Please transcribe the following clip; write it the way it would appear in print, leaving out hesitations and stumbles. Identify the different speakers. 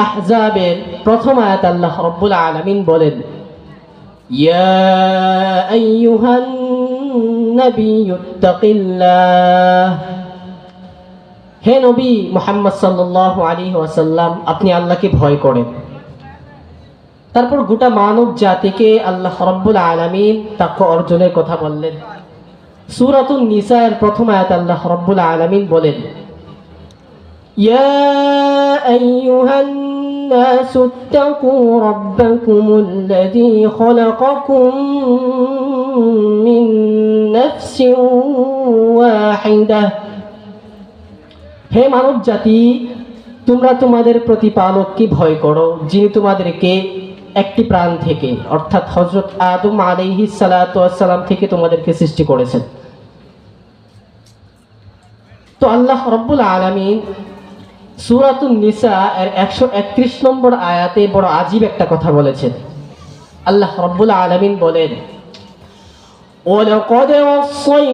Speaker 1: আহজাবের প্রথম আয়াত আল্লাহ রাব্বুল আলামিন বলেন, ইয়া আইয়ুহান নাবিয়্যুত্তাকিল্লাহ, হে নবী মুহাম্মদ সাল্লাল্লাহু আলাইহি ওয়াসাল্লাম, আপনি আল্লাহকে ভয় করেন। তারপর গোটা মানব জাতিকে আল্লাহ রাব্বুল আলামিন তাকওয়া অর্জনের কথা বললেন। সূরাতুন নিসা এর প্রথম আয়াত আল্লাহ রাব্বুল আলামিন বলেন, ইয়া আইয়ুহান নাসু ইত্তাকু রাব্বাকুমুল্লাযী খালাকাকুম মিন নাফসিন ওয়াহিদাহ, হে মানব জাতি, তোমরা তোমাদের প্রতিপালককে ভয় করো, যিনি তোমাদেরকে একটি প্রাণ থেকে অর্থাৎ হযরত আদম আলাইহিস সালাতু ওয়াস সালাম থেকে তোমাদেরকে সৃষ্টি করেছেন। তো আল্লাহ রাব্বুল আলামিন সূরাতুন নিসা এর 131 নম্বর আয়াতে বড় আজীব একটা কথা বলেছেন। আল্লাহ রাব্বুল আলামিন বলেন, ওয়ালাকাদ ওয়াসাই